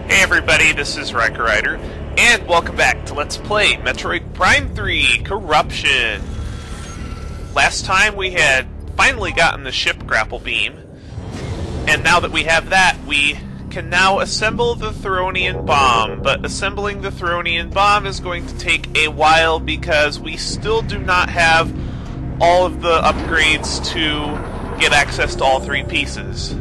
Hey everybody, this is Riker Rider, and welcome back to Let's Play Metroid Prime 3 Corruption. Last time we had finally gotten the ship grapple beam, and now that we have that, we can now assemble the Theronian bomb, but assembling the Theronian bomb is going to take a while because we still do not have all of the upgrades to get access to all three pieces.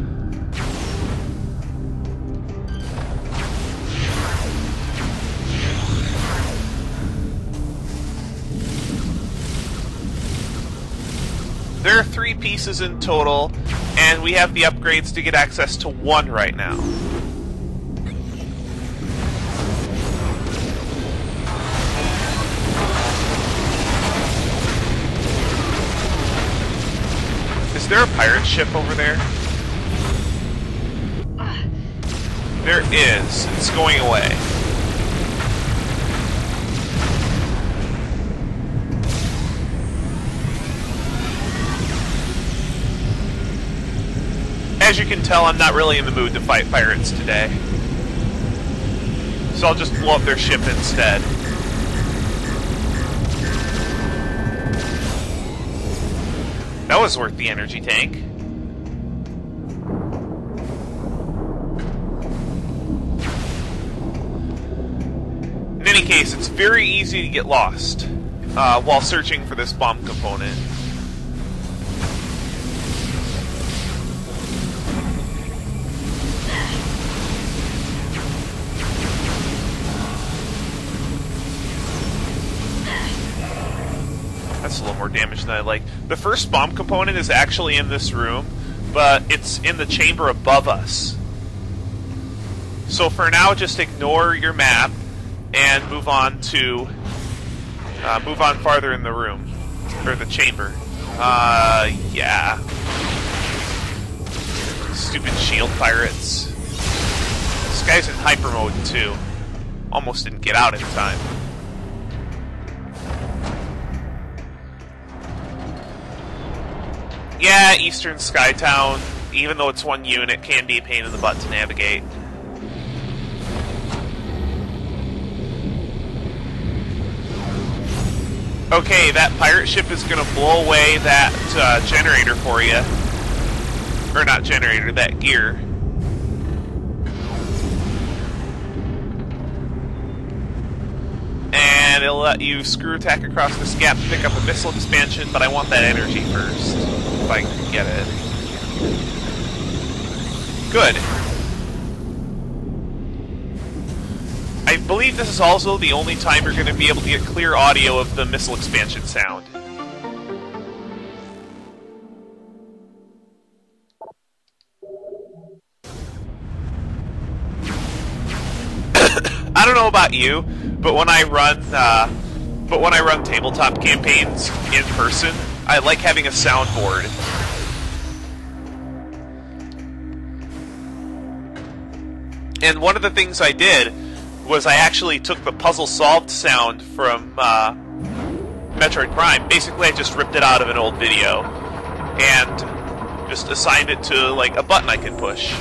There are three pieces in total, and we have the upgrades to get access to one right now. Is there a pirate ship over there? There is. It's going away. As you can tell, I'm not really in the mood to fight pirates today. So I'll just blow up their ship instead. That was worth the energy tank. In any case, it's very easy to get lost while searching for this bomb component. That's a little more damage than I like. The first bomb component is actually in this room, but it's in the chamber above us. So for now, just ignore your map and move on farther in the room or the chamber. Yeah. Stupid shield pirates. This guy's in Hypermode too. Almost didn't get out in time. Yeah, Eastern Skytown, even though it's one unit, can be a pain in the butt to navigate. Okay, that pirate ship is going to blow away that generator for you. Or not generator, that gear. And it'll let you screw attack across this gap to pick up a missile expansion, but I want that energy first. If I can get it. Good. I believe this is also the only time you're going to be able to get clear audio of the missile expansion sound. I don't know about you, but when I run tabletop campaigns in person, I like having a soundboard. And one of the things I did was I actually took the puzzle solved sound from Metroid Prime. Basically, I just ripped it out of an old video and just assigned it to like a button I can push.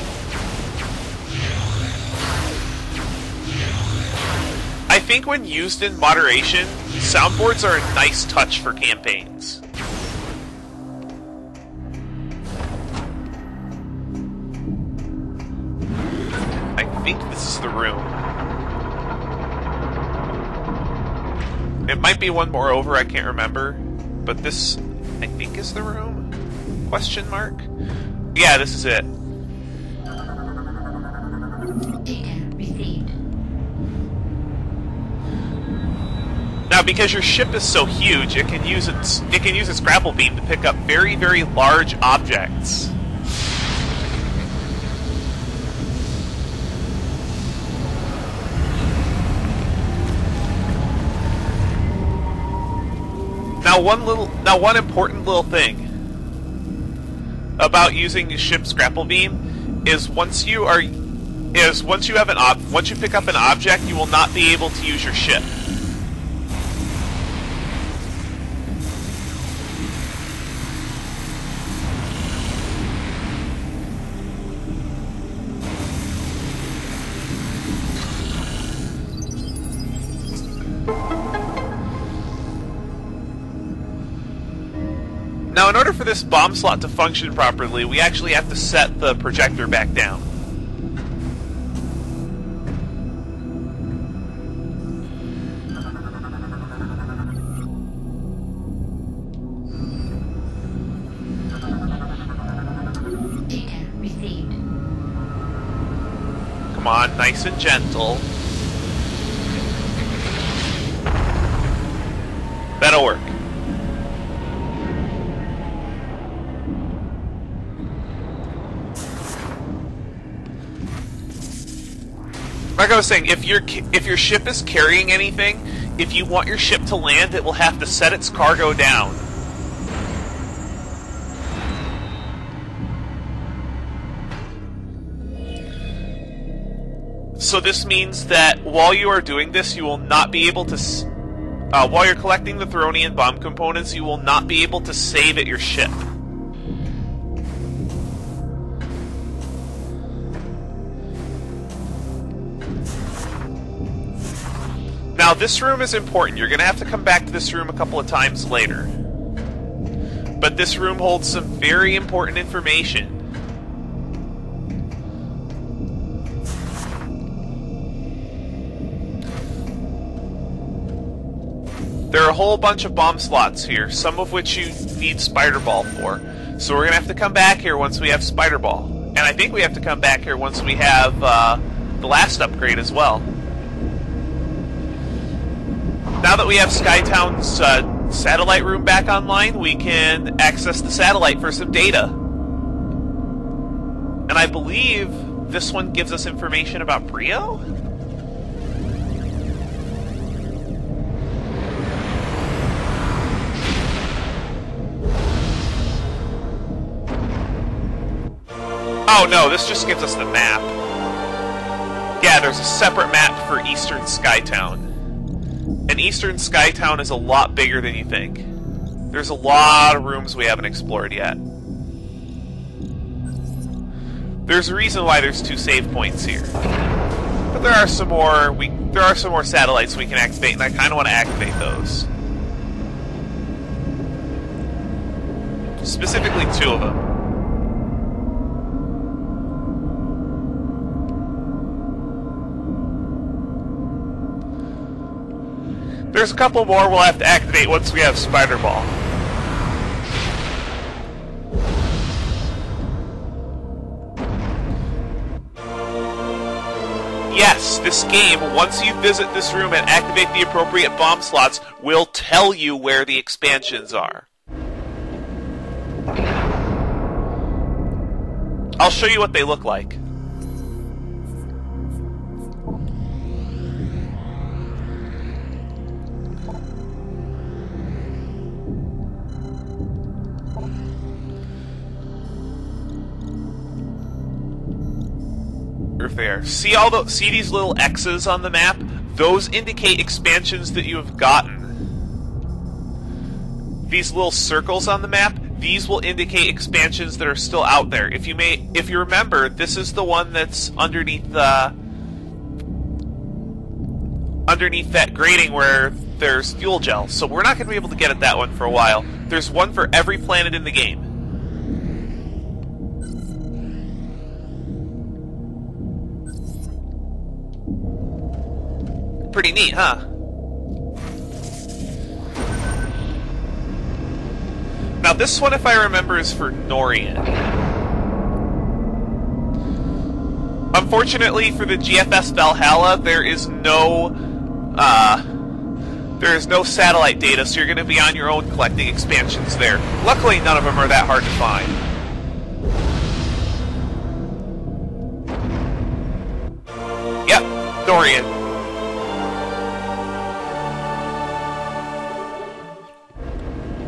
I think when used in moderation, soundboards are a nice touch for campaigns. I think this is the room. It might be one more over, I can't remember. But this, I think, is the room? Question mark? Yeah, this is it. Data received. Now, because your ship is so huge, it can use its grapple beam to pick up very, very large objects. Now, one important little thing about using the ship's grapple beam is once you pick up an object, you will not be able to use your ship. Now, in order for this bomb slot to function properly, we actually have to set the projector back down. Data received. Come on, nice and gentle. That'll work. Like I was saying, if your ship is carrying anything, if you want your ship to land, it will have to set its cargo down. So this means that while you are doing this, you will not be able to... while you're collecting the Thronian bomb components, you will not be able to save at your ship. Now, this room is important. You're going to have to come back to this room a couple of times later. But this room holds some very important information. There are a whole bunch of bomb slots here, some of which you need Spider Ball for. So we're going to have to come back here once we have Spider Ball. And I think we have to come back here once we have the last upgrade as well. Now that we have Skytown's satellite room back online, we can access the satellite for some data. And I believe this one gives us information about Brio? Oh no, this just gives us the map. Yeah, there's a separate map for Eastern Skytown. And Eastern Skytown is a lot bigger than you think. There's a lot of rooms we haven't explored yet. There's a reason why there's 2 save points here. But there are some more satellites we can activate, and I kind of want to activate those. Specifically 2 of them. There's a couple more we'll have to activate once we have Spider Ball. Yes, this game, once you visit this room and activate the appropriate bomb slots, will tell you where the expansions are. I'll show you what they look like. There. See these little X's on the map? Those indicate expansions that you have gotten. These little circles on the map, these will indicate expansions that are still out there. If you remember, this is the one that's underneath that grating where there's fuel gel. So we're not going to be able to get at that one for a while. There's one for every planet in the game. Pretty neat, huh? Now this one, if I remember, is for Norian. Unfortunately for the GFS Valhalla, there is no satellite data, so you're going to be on your own collecting expansions there. Luckily, none of them are that hard to find. Yep, Norian.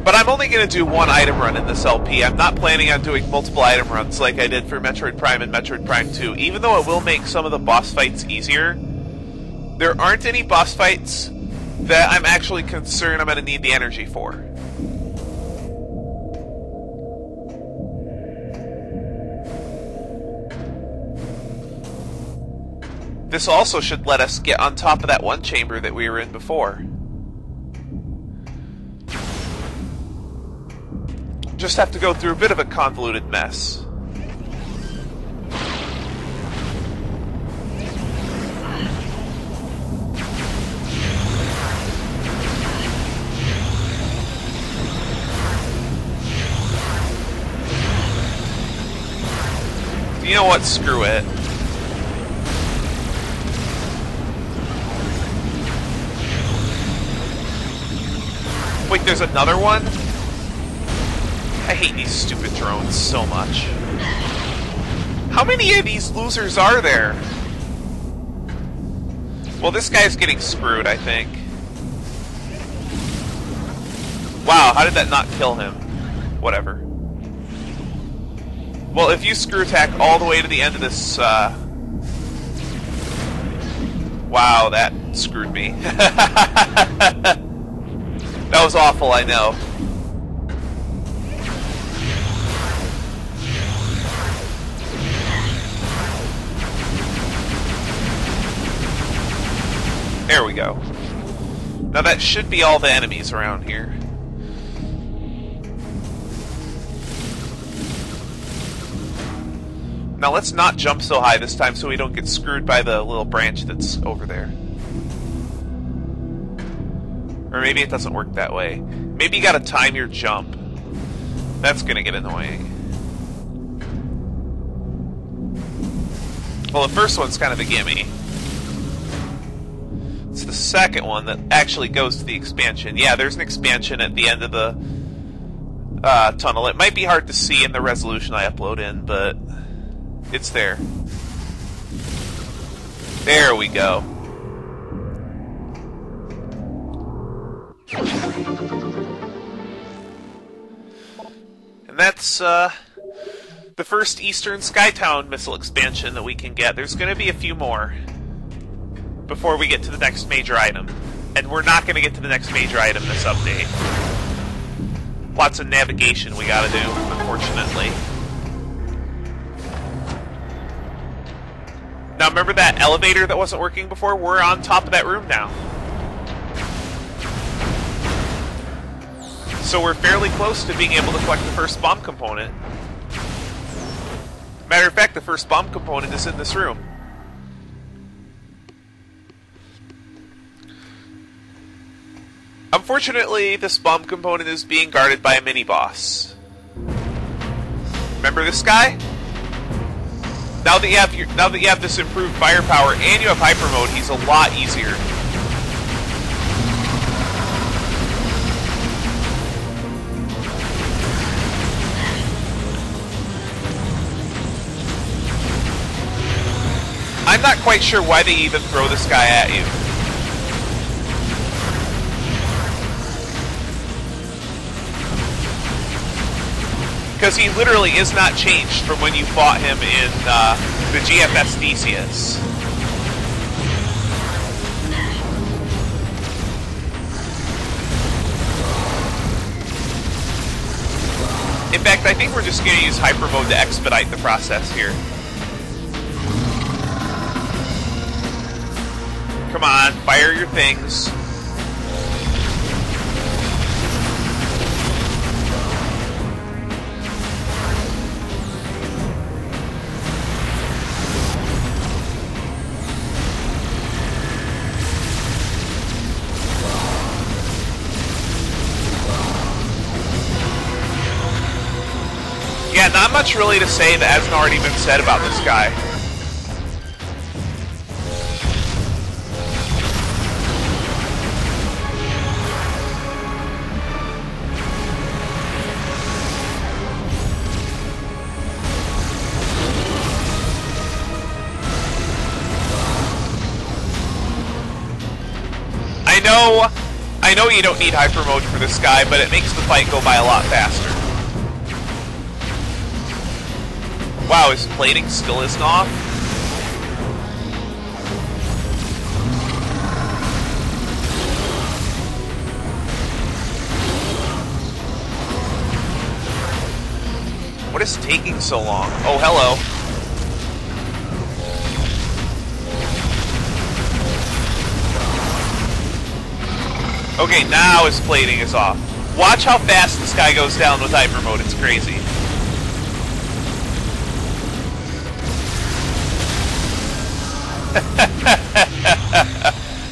But I'm only going to do 1 item run in this LP. I'm not planning on doing multiple item runs like I did for Metroid Prime and Metroid Prime 2. Even though it will make some of the boss fights easier, there aren't any boss fights that I'm actually concerned I'm going to need the energy for. This also should let us get on top of that one chamber that we were in before. just have to go through a bit of a convoluted mess. You know what? Screw it. Wait, there's another one? I hate these stupid drones so much. How many of these losers are there? Well, this guy's getting screwed, I think. Wow, how did that not kill him? Whatever. Well, if you screw attack all the way to the end of this, wow, that screwed me. That was awful, I know. There we go. Now that should be all the enemies around here. Now let's not jump so high this time so we don't get screwed by the little branch that's over there. Or maybe it doesn't work that way. Maybe you gotta time your jump. That's gonna get annoying. Well, the first one's kind of a gimme. It's the second one that actually goes to the expansion. Yeah, there's an expansion at the end of the tunnel. It might be hard to see in the resolution I upload in, but it's there. There we go. And that's the first Eastern Skytown missile expansion that we can get. There's going to be a few more before we get to the next major item. And we're not going to get to the next major item this update. Lots of navigation we gotta do, unfortunately. Now remember that elevator that wasn't working before? We're on top of that room now. So we're fairly close to being able to collect the first bomb component. Matter of fact, the first bomb component is in this room. Unfortunately, this bomb component is being guarded by a mini-boss. Remember this guy? Now that you have this improved firepower and you have Hypermode, he's a lot easier. I'm not quite sure why they even throw this guy at you. Because he literally is not changed from when you fought him in the GFS Theseus. In fact, I think we're just going to use Hypermode to expedite the process here. Come on, fire your things. Yeah, not much really to say that hasn't already been said about this guy. I know you don't need Hypermode for this guy, but it makes the fight go by a lot faster. Wow, his plating still isn't off? What is taking so long? Oh, hello. Okay, now his plating is off. Watch how fast this guy goes down with Hypermode, it's crazy.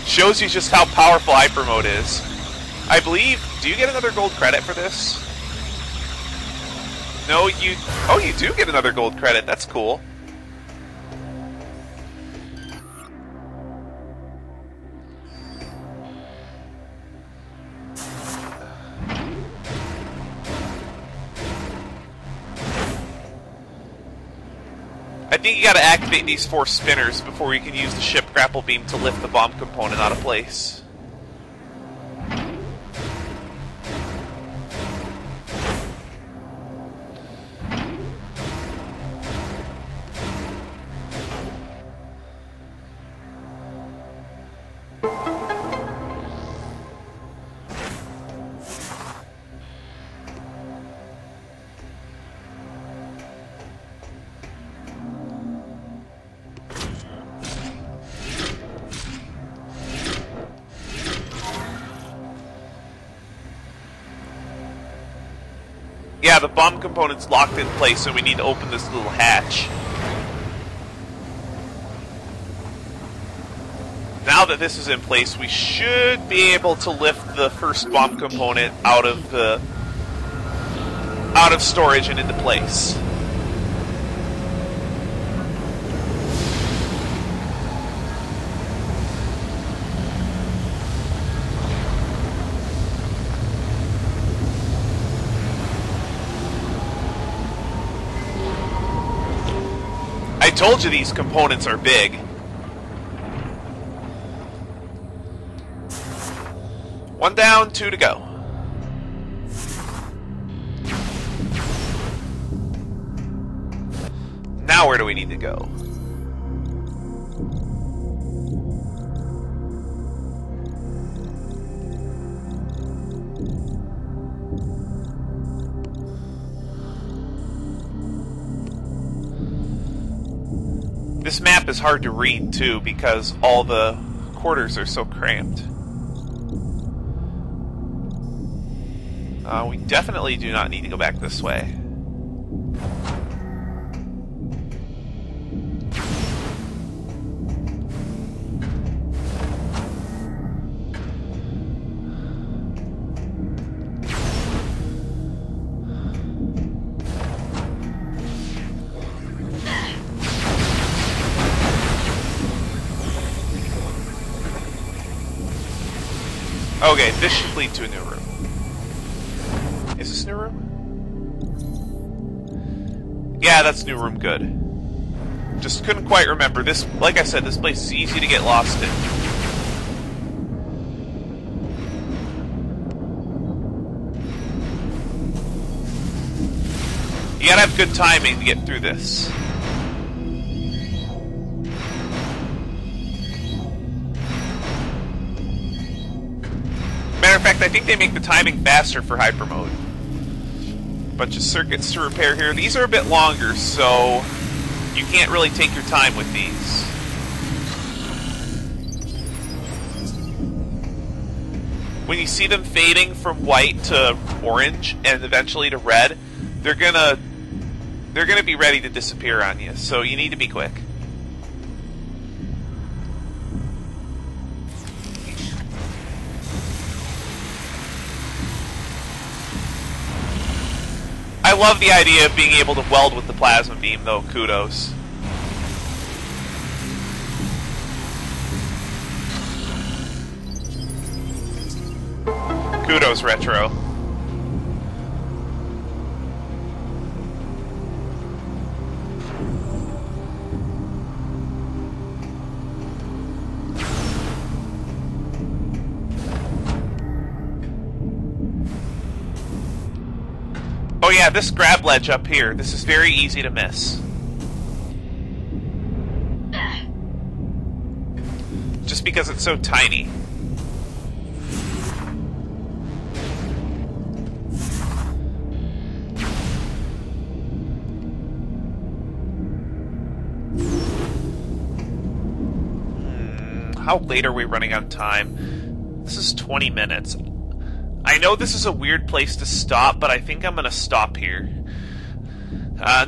Shows you just how powerful Hypermode is. I believe, do you get another gold credit for this? No, you... Oh, you do get another gold credit, that's cool. I think you gotta activate these 4 spinners before you can use the ship grapple beam to lift the bomb component out of place. Yeah, the bomb component's locked in place, so we need to open this little hatch. Now that this is in place, we should be able to lift the first bomb component out of storage and into place. I told you these components are big. One down, 2 to go. Now where do we need to go? This map is hard to read, too, because all the quarters are so cramped. We definitely do not need to go back this way. Okay, this should lead to a new room. Is this new room? Yeah, that's new room, good. Just couldn't quite remember. This, like I said, this place is easy to get lost in. You gotta have good timing to get through this. Matter of fact, I think they make the timing faster for Hypermode. Bunch of circuits to repair here. These are a bit longer, so you can't really take your time with these. When you see them fading from white to orange and eventually to red, they're gonna be ready to disappear on you, so you need to be quick. I love the idea of being able to weld with the plasma beam, though. Kudos. Kudos, Retro. Oh yeah, this grab ledge up here, this is very easy to miss. Just because it's so tiny. How late are we running on time? This is 20 minutes. I know this is a weird place to stop, but I think I'm going to stop here.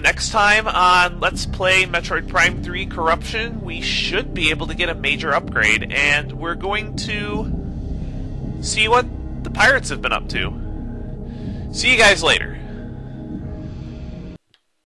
Next time on Let's Play Metroid Prime 3 Corruption, we should be able to get a major upgrade, and we're going to see what the pirates have been up to. See you guys later.